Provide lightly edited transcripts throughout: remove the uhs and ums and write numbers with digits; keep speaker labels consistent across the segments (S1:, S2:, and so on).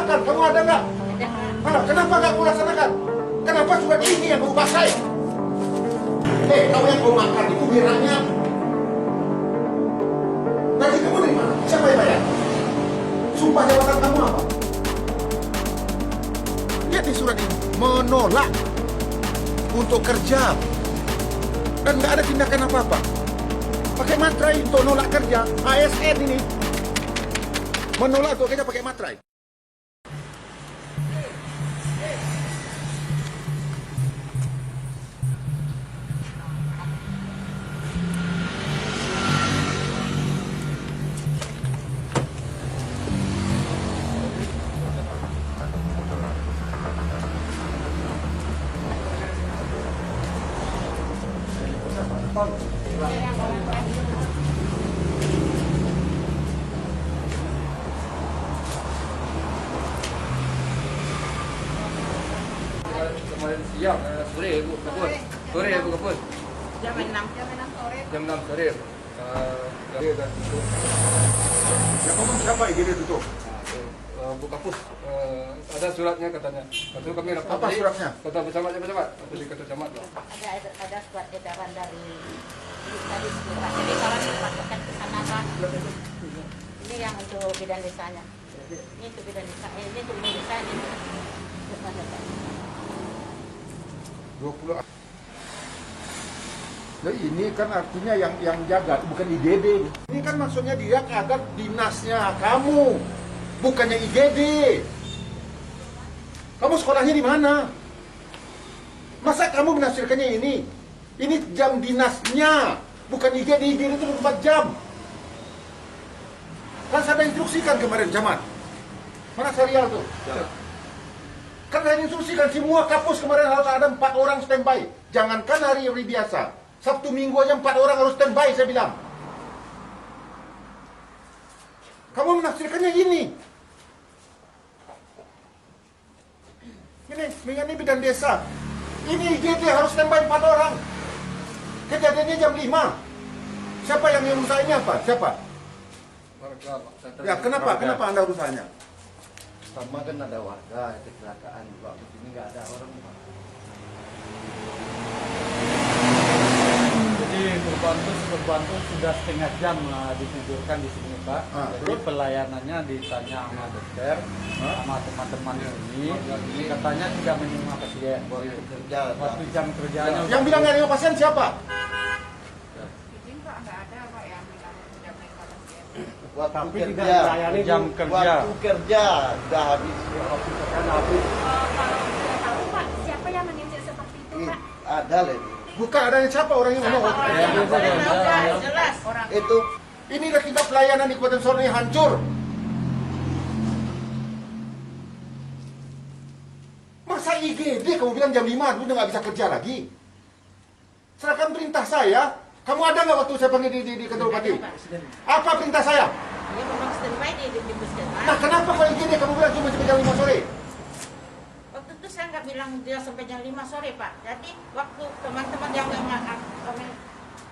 S1: perintahkan, kamu ada nggak? Mana? Kenapa nggak kamu laksanakan? Kenapa surat ini yang kamu pakai? Kamu yang mau makan itu biranya. Gaji kamu dari mana? Siapa yang bayar? Sumpah jabatan kamu apa? Lihat di surat ini, menolak untuk kerja dan nggak ada tindakan apa-apa. Pakai materai untuk nolak kerja, ASN ini menolak untuk kerja pakai materai.
S2: Kemarin siang, sore Bu Kapus. Sore Bu Kapus.
S3: Jam 6 sore.
S2: Jam 6 sore.
S1: Yang ngomong siapa IGD tutup?
S2: Bu Kapus, ada suratnya katanya. Lalu kami rapat.
S1: Apa suratnya?
S2: Kata bersama. Atau di kata camat lah.
S3: Ada surat edaran dari tadi Pak. Jadi kalau dipasukkan ke sana Pak. Ini yang untuk bidang desanya. Ini untuk bidang desa. Ini untuk bidang desa ini. Depan Pak.
S1: 20. Nah, ini kan artinya yang jaga, bukan IGD. Ini kan maksudnya dia kadar dinasnya kamu, bukannya IGD. Kamu sekolahnya di mana? Masa kamu menafsirkannya ini? Ini jam dinasnya, bukan IGD. IGD itu 24 jam. Kan saya instruksikan kemarin, Camat. Mana serial tuh? Ya. Kan saya instruksikan semua kapus kemarin harus ada 4 orang standby. Jangankan hari-hari biasa. Sabtu Minggu aja 4 orang harus standby, saya bilang. Kamu menafsirkannya ini. Ini bidang desa. Ini IGD harus standby 4 orang. Kejadiannya jam 5. Siapa yang merusak ini apa? Siapa? Ya, kenapa Anda urusanya?
S4: Sama kan ada warga kecelakaan juga, ini nggak ada orang Pak.
S5: Jadi korban itu sudah setengah jam ditidurkan di sini Pak. Jadi
S1: terus?
S5: pelayanannya ditanya sama dokter, sama teman-teman ini katanya tidak menerima pasien.
S4: Boleh bekerja.
S5: Waktu jam kerjanya.
S1: Yang bilang nggak ada pasien siapa?
S3: Izin Pak enggak ada Pak yang bilang tidak menerima pasien.
S4: Waktu kerja,
S5: jam kerja.
S4: waktu kerja udah habis. Waktu kerja udah habis.
S6: Kalau tidak tahu Pak, siapa yang menyisir seperti itu Pak?
S4: Ada lagi.
S1: Bukan adanya siapa orang yang ngomong.
S3: Jelas orang.
S4: Itu
S1: Inilah kita pelayanan di Kabupaten Sorong yang hancur. Masa IGD kamu bilang jam 5 udah nggak bisa kerja lagi? Serahkan perintah saya. Kamu ada nggak waktu saya panggil di kantor bupati? Apa perintah saya?
S3: Dia memang standby di puskesmas.
S1: Nah, kenapa kalau IGD kamu bilang cuma sampai jam 5 sore?
S3: Waktu itu saya nggak bilang dia sampai jam 5 sore Pak. Jadi waktu teman-teman yang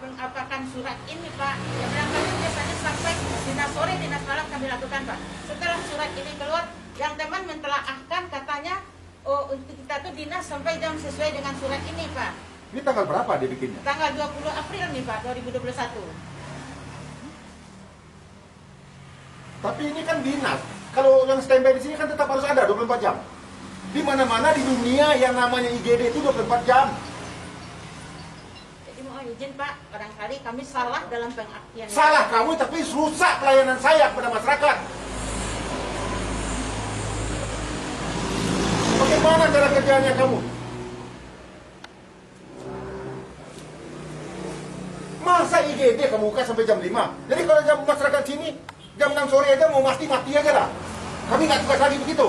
S3: mengapakan surat ini Pak, dia bilang kami biasanya sampai dinas sore, dinas malam kami lakukan Pak. Setelah surat ini keluar, yang teman mentelaahkan katanya, oh untuk kita tuh dinas sampai jam sesuai dengan surat ini Pak.
S1: Ini tanggal berapa dia bikinnya?
S3: Tanggal 20 April nih Pak, 2021.
S1: Tapi ini kan dinas. Kalau yang standby di sini kan tetap harus ada 24 jam. Di mana-mana di dunia yang namanya IGD itu 24 jam.
S3: Jadi mau izin Pak, barangkali kami salah dalam pengertian.
S1: Salah kamu tapi rusak pelayanan saya kepada masyarakat. Bagaimana cara kerjanya kamu? Masa IGD kamu buka sampai jam 5? Jadi kalau jam masyarakat sini, jam 6 sore aja mau mati-mati aja lah. Kami nggak tugas lagi begitu.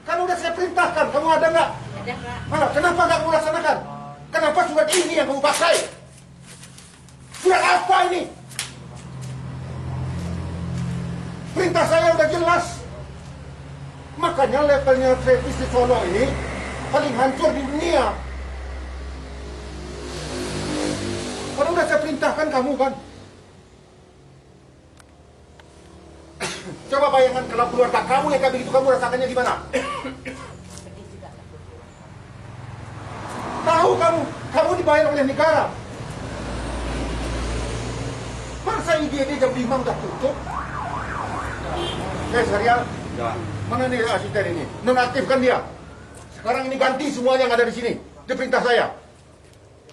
S1: Kan udah saya perintahkan, kamu ada nggak?
S3: Ada Pak.
S1: Mana? Kenapa nggak kamu laksanakan? Kenapa surat ini yang kamu pakai? Surat apa ini? Perintah saya udah jelas. Makanya levelnya servis di Solo ini paling hancur di dunia. Kalau udah saya perintahkan kamu kan. Coba bayangkan kalau keluarga kamu yang kayak begitu, kamu rasakannya gimana? Tahu kamu dibayar oleh negara. Masa IGD jam 5 udah tutup? Serial? Mana nih asisten ini? Nonaktifkan dia. Sekarang ini ganti semuanya yang ada di sini. Dia perintah saya.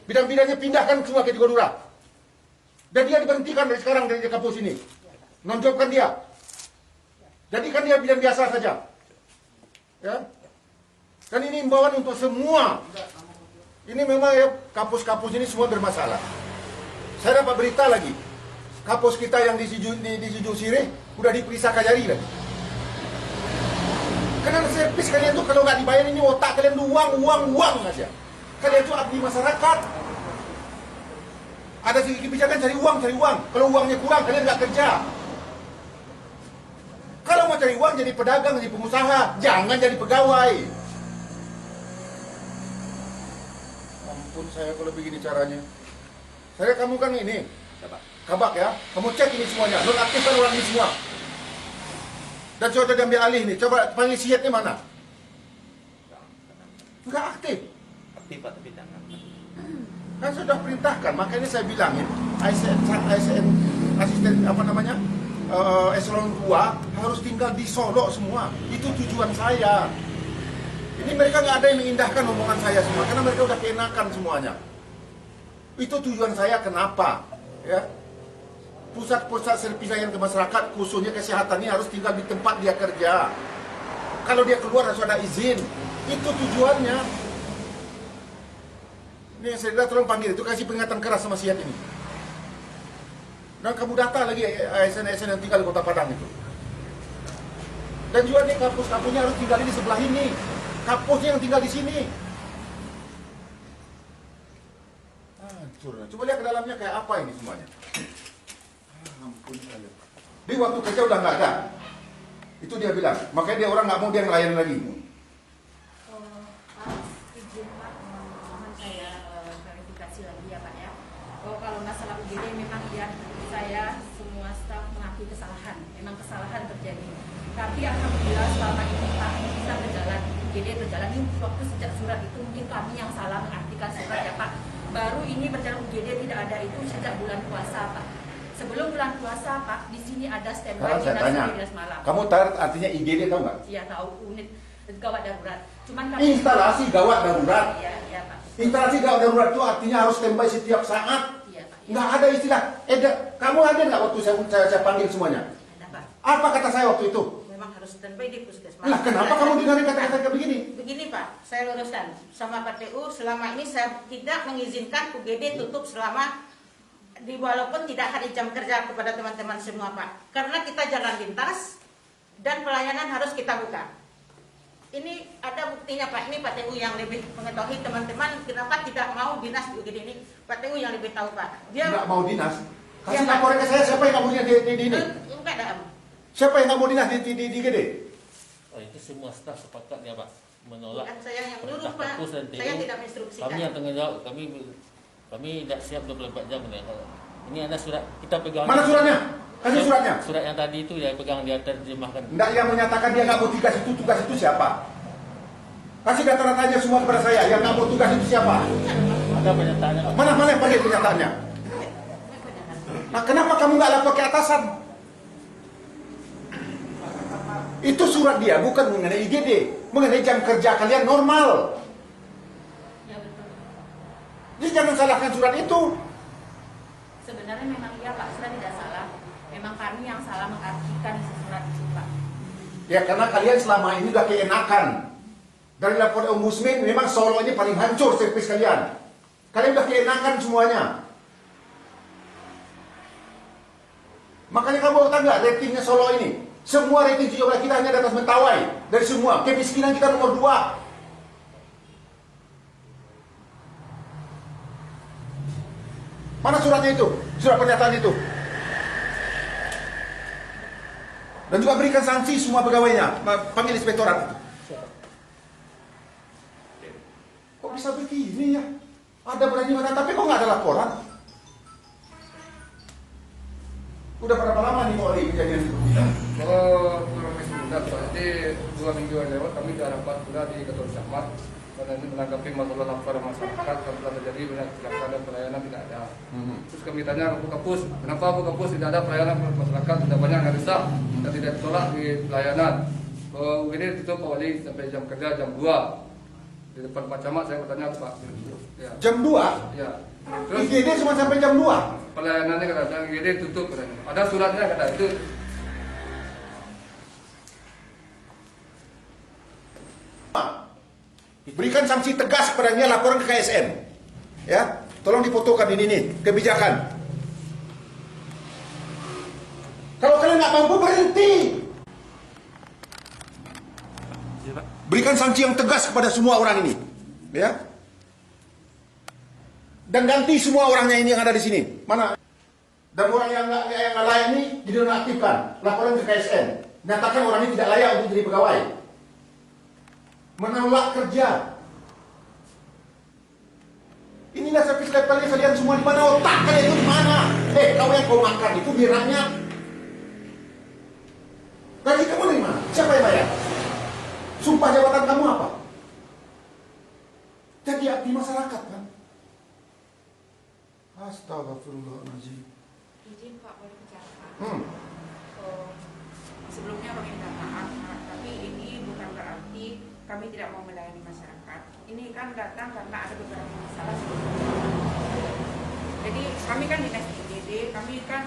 S1: Bidang-bidangnya pindahkan semua ke Tigodura. Dan dia diberhentikan dari sekarang dari kampus ini. Nonjolkan dia. Jadikan dia bidang biasa saja. Ya. Dan ini imbauan untuk semua. Ini memang ya, kampus-kampus ini semua bermasalah. Saya dapat berita lagi. Kampus kita yang di Siju Sirih udah diperiksa Kajari lagi. Karena servis kalian tuh kalau nggak dibayar ini otak kalian tuh uang aja. Kalian tuh abdi masyarakat. Ada segi kebijakan cari uang. Kalau uangnya kurang kalian nggak kerja. Kalau mau cari uang jadi pedagang, jadi pengusaha, jangan jadi pegawai. Ampun saya kalau begini caranya. Saya kamu kan ini, kabak ya. Kamu cek ini semuanya, nonaktifkan orang ini semua. Dan coba diambil alih nih, coba panggil siatnya mana? Enggak aktif.
S4: Aktif Pak, tapi jangan.
S1: Kan sudah perintahkan, makanya saya bilangin ASN asisten apa namanya eselon 2 harus tinggal di Solo semua. Itu tujuan saya. Ini mereka nggak ada yang mengindahkan omongan saya semua, karena mereka udah keenakan semuanya. Itu tujuan saya kenapa? Ya, pusat-pusat servis layanan ke masyarakat, khususnya kesehatan ini harus tinggal di tempat dia kerja. Kalau dia keluar harus ada izin. Itu tujuannya. Ini saya bilang tolong panggil itu, kasih peringatan keras sama Siat ini. Dan kamu data lagi ASN-ASN yang tinggal di Kota Padang itu. Dan juga nih kampus-kampusnya harus tinggal di sebelah ini. Kampusnya yang tinggal di sini. Hancur. Coba lihat ke dalamnya kayak apa ini semuanya. Ampun saya. Di waktu kerja udah nggak ada. Itu dia bilang. Makanya dia orang nggak mau dia ngelayan lagi.
S6: Izin Pak, mohon saya klarifikasi lagi ya Pak ya. Kalau masalah UGD memang ya saya semua staf mengakui kesalahan. Memang kesalahan terjadi. Tapi alhamdulillah selama ini Pak bisa berjalan. UGD berjalan ini waktu sejak surat itu mungkin kami yang salah mengartikan surat ya Pak. Baru ini berjalan UGD tidak ada itu sejak bulan puasa Pak. Sebelum bulan puasa Pak, di sini ada standby dinas malam.
S1: Kamu tahu artinya IGD tahu nggak?
S6: Iya tahu, unit gawat darurat. Cuman kami
S1: Instalasi gawat darurat.
S6: Iya Pak.
S1: Instalasi gawat darurat itu artinya harus standby setiap saat.
S6: Iya Pak.
S1: Nggak ada istilah. Kamu ada nggak waktu saya panggil semuanya?
S6: Ada Pak.
S1: Apa kata saya waktu itu?
S6: Memang harus standby di puskesmas.
S1: Lah kenapa kamu dengerin kata-kata kayak begini?
S3: Begini Pak, saya luruskan sama PTU, selama ini saya tidak mengizinkan UGD tutup selama walaupun tidak hari jam kerja kepada teman-teman semua Pak. Karena kita jalan lintas dan pelayanan harus kita buka. Ini ada buktinya Pak, ini PTU yang lebih mengetahui teman-teman kenapa tidak mau dinas di UGD ini. PTU yang lebih tahu Pak. Dia
S1: Nggak mau dinas? Kasih
S3: Ya, Pak.
S1: laporan ke saya, siapa yang nggak mau dinas di ini?
S3: enggak ada.
S1: Siapa yang nggak mau dinas di IGD?
S7: Oh, itu semua staf sepakat ya Pak menolak.
S3: Bukan saya yang
S7: perintah
S3: nyuruh Pak.
S7: kampus dan TU.
S3: Saya tidak menginstruksikan.
S7: Kami yang tanggung jawab, kami tidak siap 24 jam ya. Ini ada surat kita pegang.
S1: Mana suratnya? Kasih suratnya.
S7: Surat yang tadi itu dia pegang, dia terjemahkan.
S1: Nggak, yang menyatakan dia nggak mau tugas itu siapa? Kasih data-datanya semua kepada saya. Yang nggak mau tugas itu siapa?
S7: Ada pernyataannya.
S1: Mana yang pakai pernyataannya? Nah, kenapa kamu nggak lapor ke atasan? Itu surat dia, bukan mengenai IGD, mengenai jam kerja kalian normal.
S6: Ya betul.
S1: Jadi jangan salahkan surat itu.
S6: Sebenarnya memang iya Pak, surat tidak salah. Memang kami yang salah mengartikan isi surat itu Pak.
S1: Ya karena kalian selama ini udah keenakan. Dari laporan Ombudsman memang Solo ini paling hancur servis kalian. Kalian udah keenakan semuanya. Makanya kamu tahu nggak ratingnya Solo ini? Semua rating 17 kita hanya di atas Mentawai. Dari semua, kemiskinan kita nomor 2. Mana suratnya itu? Surat pernyataan itu. Dan juga berikan sanksi semua pegawainya. Panggil inspektorat. Kok bisa begini ya? Ada berani mana, tapi kok nggak ada laporan? Udah berapa lama nih Polri kejadian seperti ini?
S2: 2 minggu yang lewat kami sudah rapat pula di Ketua Camat karena ini menanggapi masalah laporan masyarakat yang telah terjadi dengan kecelakaan dan pelayanan tidak ada. Terus kami tanya ke Bu Kapus, kenapa Bu Kapus tidak ada pelayanan masyarakat, sudah banyak yang rusak dan tidak ditolak di pelayanan. Ini tutup Pak Wali sampai jam kerja jam 2 di depan Pak Camat. Saya bertanya Pak. Ya.
S1: Jam 2?
S2: Ya. Terus
S1: IGD cuma sampai jam 2?
S2: pelayanannya kata IGD tutup katanya. Ada suratnya kata itu.
S1: Berikan sanksi tegas kepadanya, laporan ke KSN. Ya, tolong difotokan ini nih kebijakan. Kalau kalian nggak mampu berhenti. Berikan sanksi yang tegas kepada semua orang ini, ya. Dan ganti semua orangnya ini yang ada di sini. Mana? Dan orang yang nggak layak ini dinonaktifkan. Laporan ke KSN. Nyatakan orang ini tidak layak untuk jadi pegawai. Menolak kerja. Inilah servis levelnya kalian semua di mana, otak kalian itu di mana? Kau yang kau makan itu biranya. Gaji kamu dari mana? Siapa yang bayar? Sumpah jabatan kamu apa? Jadi abdi masyarakat kan? Astagfirullahaladzim.
S6: Izin Pak, boleh bicara Pak? Sebelumnya kami minta maaf Pak, tapi ini bukan berarti kami tidak mau melayani masyarakat. Ini kan datang karena ada beberapa masalah sebelumnya. Jadi kami kan dinas IGD, kami kan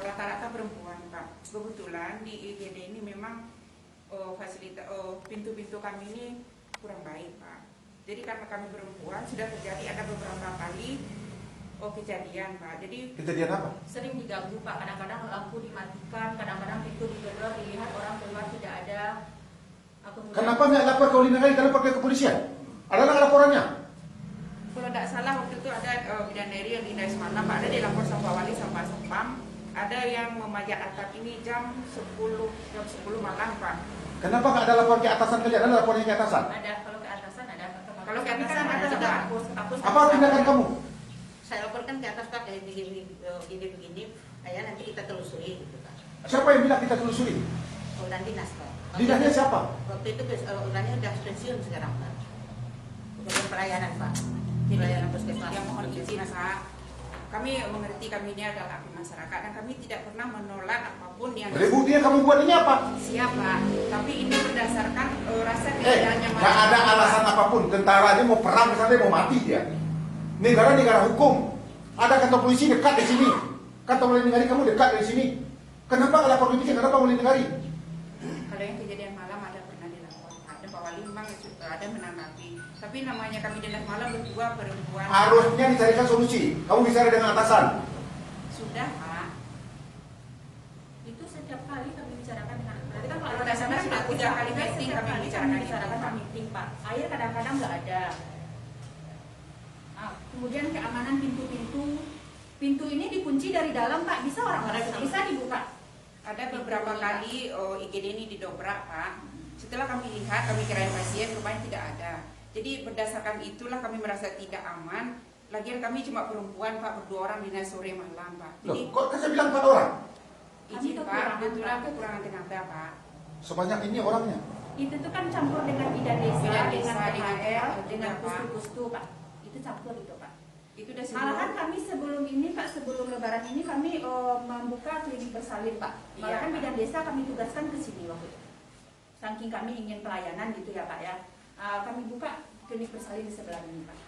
S6: rata-rata perempuan Pak. Kebetulan di IGD ini memang fasilitas pintu-pintu kami ini kurang baik Pak. Jadi karena kami perempuan sudah terjadi ada beberapa kali kejadian Pak. Jadi
S1: Kejadian apa?
S6: sering diganggu Pak. Kadang-kadang lampu dimatikan, kadang-kadang pintu digedor, dilihat orang keluar tidak ada.
S1: Kenapa nggak lapor ke Ulinegari? Kenapa ke kepolisian? Ada nggak laporannya?
S6: Kalau tidak salah waktu itu ada bidadari yang di semalam Pak, ada dilapor sama Pak Wali sama Satpam. Ada yang memajak atap ini jam 10 malam Pak.
S1: Kenapa nggak ada laporan ke atasan kalian? Ada laporannya ke atasan?
S6: Ada, kalau ke atasan ada. Kalau ke atasan ada sudah hapus.
S1: Apa tindakan kamu?
S3: Saya laporkan ke atas Pak, kayak begini, kayak nanti kita telusuri gitu Pak.
S1: Siapa yang bilang kita telusuri?
S3: Orang dinas Pak.
S1: Dinasnya siapa?
S3: Waktu itu orangnya udah pensiun sekarang Pak. Bukan pelayanan Pak.
S6: Jadi
S3: Pelayanan puskesmas.
S6: yang mohon izin Pak, kami mengerti kami ini adalah abdi masyarakat dan kami tidak pernah menolak apapun yang
S1: Buktinya kamu buat ini apa?
S6: siapa. Tapi ini berdasarkan rasa ketidaknyamanan.
S1: Nggak ada alasan apapun. Tentara aja mau perang ke sana mau mati dia. Negara hukum. Ada kantor polisi dekat di sini. Kantor Ulinegari kamu dekat dari sini. Kenapa nggak lapor polisi? Kenapa Ulinegari?
S6: Kalau yang kejadian malam ada pernah dilaporkan. Ada Pak Wali memang ada menanggapi. Tapi namanya kami dinas malam berdua perempuan.
S1: Harusnya dicarikan solusi. Kamu bicara dengan atasan.
S6: Sudah Pak. Itu setiap kali kami bicarakan dengan. Berarti kan
S3: Kalau
S6: kalau
S3: dasarnya
S6: sudah
S3: sudah
S6: 3 kali meeting kami bicarakan
S3: bicarakan
S6: meeting Pak. Air kadang-kadang nggak ada. Kemudian keamanan pintu ini dikunci dari dalam Pak. Bisa orang bisa dibuka. Ada beberapa kali IGD ini didobrak Pak. Setelah kami lihat, kami kirain pasien, rupanya tidak ada. Jadi berdasarkan itulah kami merasa tidak aman. Lagian kami cuma perempuan Pak, berdua orang dinas sore malam Pak.
S1: Loh,
S6: Jadi
S1: kok saya bilang 4 orang?
S6: izin Pak, kebetulan kekurangan tenaga Pak.
S1: Sebanyak ini orangnya.
S6: Itu tuh kan campur dengan bidan desa,
S3: Bidan
S6: dengan
S3: desa, dengan
S6: THL,
S3: THL,
S6: dengan
S3: Pak.
S6: pustu-pustu Pak. Itu campur itu Pak.
S3: Itu udah
S6: Malahan kami sebelum ini Pak, sebelum lebaran ini kami membuka klinik bersalin Pak. Malahan
S3: Iya, Pak.
S6: bidan desa kami tugaskan ke sini waktu itu. Saking kami ingin pelayanan gitu ya Pak ya. Kami buka klinik bersalin di sebelah ini Pak.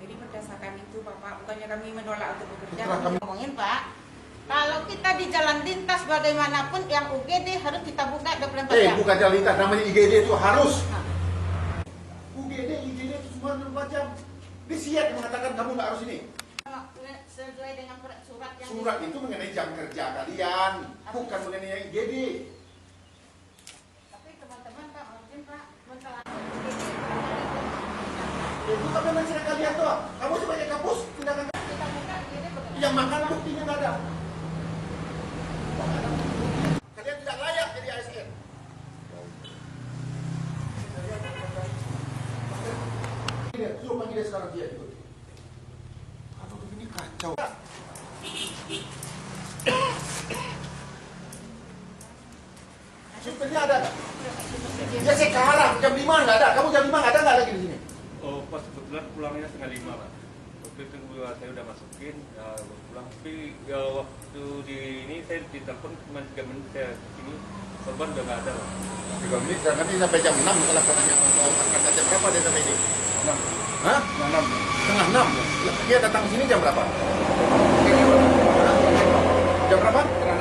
S6: Jadi berdasarkan itu Bapak, bukannya kami menolak untuk bekerja.
S1: Setelah kami
S3: ngomongin Pak, kalau kita di jalan lintas bagaimanapun yang UGD harus kita buka 24 jam.
S1: bukan jalan lintas, namanya IGD itu harus. UGD, IGD itu semua 24 jam. Disiap mengatakan kamu nggak harus ini.
S3: Sesuai dengan surat yang
S1: Surat itu mengenai jam kerja kalian, bukan mengenai IGD.
S3: Tapi teman-teman Pak, mungkin Pak masalah
S1: Itu kan memang cerita kalian tuh. Kamu sebagai kapus tindakan
S3: kita buka UGD bagaimana?
S1: yang makan buktinya nggak ada. Kalian tidak layak jadi ASN. Suruh panggil dia sekarang dia ikut. Kalau begini kacau. Supirnya ada nggak? Ya sekarang jam 5 nggak ada. Kamu jam 5 nggak ada nggak lagi di sini?
S8: Oh, pas kebetulan pulangnya setengah 5, Pak. Waktu itu saya udah masukin, pulang. Tapi waktu di ini saya ditelepon cuma 3 menit saya sini, korban udah nggak ada, Pak.
S1: 3 menit, nanti sampai jam 6 kalau katanya jam berapa dia sampai ini?
S2: 6.
S1: Hah?
S2: 6.
S1: Setengah 6. Dia datang sini jam berapa? Jam berapa?
S2: Setengah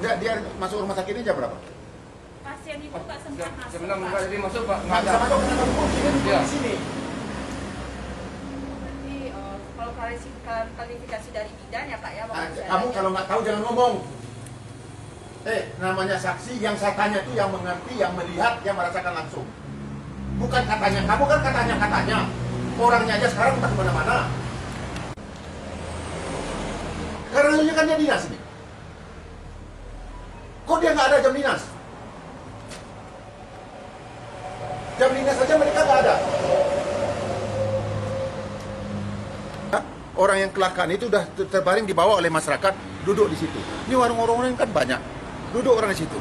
S2: 6.
S1: Dia masuk rumah sakit ini jam berapa?
S6: Pasien itu nggak sempat masuk,
S2: Jam 6
S6: Pak.
S2: nggak jadi masuk, Pak.
S1: Nggak bisa masuk karena kamu kunci dia duduk
S2: Iya.
S1: di sini.
S6: Jadi kalau klarifikasi dari bidan ya Pak ya.
S1: Kamu kalau nggak tahu jangan ngomong. Namanya saksi yang saya tanya itu yang mengerti, yang melihat, yang merasakan langsung. Bukan katanya, kamu kan katanya. Orangnya aja sekarang entah kemana-mana. Karena lu kan dia dinas ini. Kok dia nggak ada jam dinas? Jam dinas saja mereka nggak ada. Orang yang kecelakaan itu udah terbaring dibawa oleh masyarakat, duduk di situ. Ini warung-warung kan banyak, duduk orang di situ.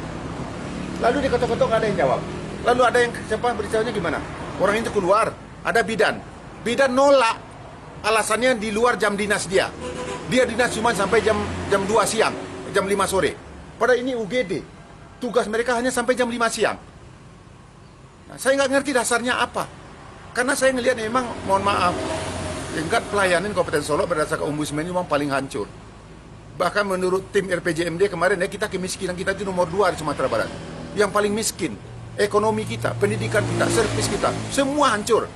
S1: Lalu diketok-ketok nggak ada yang jawab. Lalu ada yang siapa beritanya gimana? Orang itu keluar, ada bidan. Bidan nolak, alasannya di luar jam dinas dia. Dia dinas cuma sampai jam 2 siang, jam 5 sore. Padahal ini UGD, tugas mereka hanya sampai jam 5 siang. Nah, saya nggak ngerti dasarnya apa. Karena saya ngelihat memang, mohon maaf, tingkat pelayanan Kabupaten Solo berdasarkan Ombudsman ini memang paling hancur. Bahkan menurut tim RPJMD kemarin ya, kita kemiskinan kita itu nomor 2 di Sumatera Barat. Yang paling miskin, ekonomi kita, pendidikan kita, servis kita, semua hancur.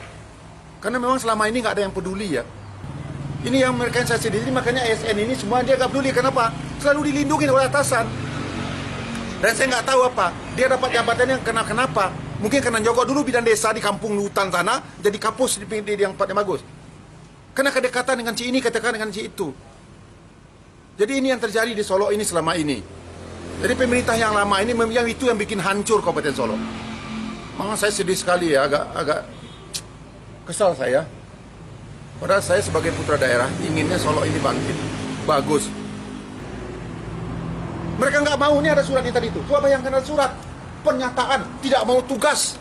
S1: Karena memang selama ini nggak ada yang peduli ya. Ini yang mereka yang saya sedih, makanya ASN ini semua dia nggak peduli. Kenapa? Selalu dilindungi oleh atasan. Dan saya nggak tahu apa, dia dapat jabatan yang kenapa? Mungkin karena Joko dulu bidan desa di kampung hutan sana, jadi kapus di yang tempatnya bagus. Karena kedekatan dengan si ini, kedekatan dengan si itu. Jadi ini yang terjadi di Solo ini selama ini. Jadi pemerintah yang lama ini yang itu yang bikin hancur Kabupaten Solo. Memang saya sedih sekali ya, agak kesal saya. Padahal saya sebagai putra daerah inginnya Solo ini bangkit, bagus. Mereka nggak mau, ini ada surat tadi itu. Coba bayangkan ada surat pernyataan tidak mau tugas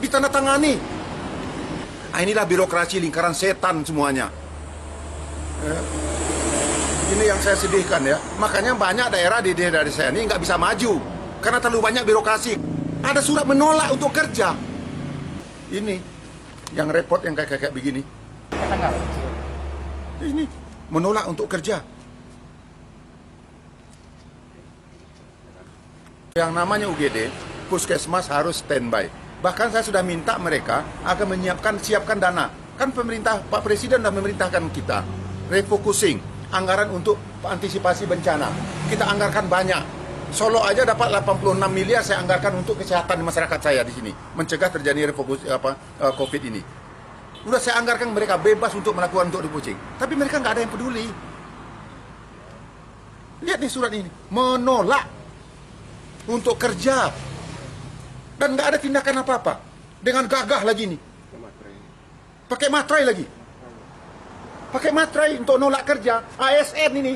S1: ditandatangani. Nah, inilah birokrasi lingkaran setan semuanya. Ini yang saya sedihkan ya. Makanya banyak daerah di daerah saya ini nggak bisa maju karena terlalu banyak birokrasi. Ada surat menolak untuk kerja. Ini yang repot yang kayak begini. Ini menolak untuk kerja. Yang namanya UGD, puskesmas harus standby. Bahkan saya sudah minta mereka agar siapkan dana. Kan pemerintah, Pak Presiden sudah memerintahkan kita refocusing anggaran untuk antisipasi bencana. Kita anggarkan banyak. Solo aja dapat 86 miliar saya anggarkan untuk kesehatan masyarakat saya di sini, mencegah terjadi COVID ini. Udah saya anggarkan mereka bebas untuk melakukan untuk refocusing. Tapi mereka nggak ada yang peduli. Lihat nih surat ini, menolak untuk kerja. Dan nggak ada tindakan apa-apa. Dengan gagah lagi nih. Pakai materai lagi. Pakai materai untuk nolak kerja. ASN ini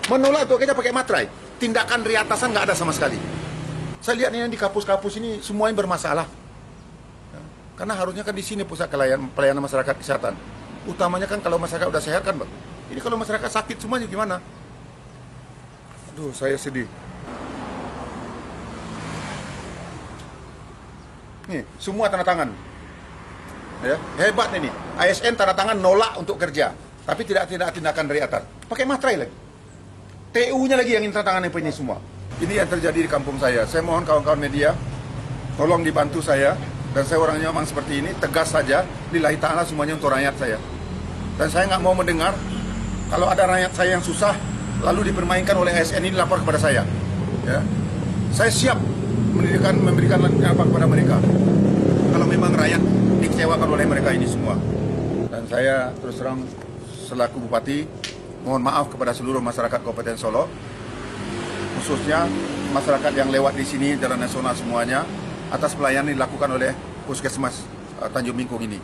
S1: menolak untuk kerja pakai materai. Tindakan dari atasan nggak ada sama sekali. Saya lihat ini di kapus-kapus ini semuanya bermasalah. Karena harusnya kan di sini pusat pelayanan masyarakat kesehatan. Utamanya kan kalau masyarakat udah sehat kan, Bang. Ini kalau masyarakat sakit semuanya gimana? Aduh, saya sedih. Nih, semua tanda tangan. Ya, hebat ini. ASN tanda tangan nolak untuk kerja, tapi tidak tindakan dari atas. Pakai materai lagi. TU-nya lagi yang tanda tangan ini semua. Ini yang terjadi di kampung saya. Saya mohon kawan-kawan media, tolong dibantu saya. Dan saya orangnya memang seperti ini, tegas saja. Lillahi ta'ala semuanya untuk rakyat saya. Dan saya nggak mau mendengar kalau ada rakyat saya yang susah, lalu dipermainkan oleh ASN ini lapor kepada saya. Ya, saya siap memberikan apa kepada mereka kalau memang rakyat dikecewakan oleh mereka ini semua. Dan saya terus terang selaku Bupati mohon maaf kepada seluruh masyarakat Kabupaten Solo, khususnya masyarakat yang lewat di sini jalan nasional semuanya, atas pelayanan yang dilakukan oleh Puskesmas Tanjung Mingkung ini.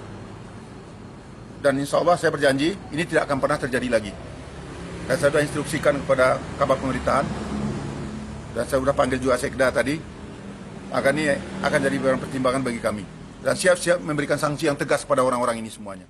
S1: Dan insya Allah saya berjanji ini tidak akan pernah terjadi lagi. Dan saya sudah instruksikan kepada kabar pemerintahan, dan saya sudah panggil juga Sekda tadi, Akan jadi barang pertimbangan bagi kami. Dan siap-siap memberikan sanksi yang tegas pada orang-orang ini semuanya.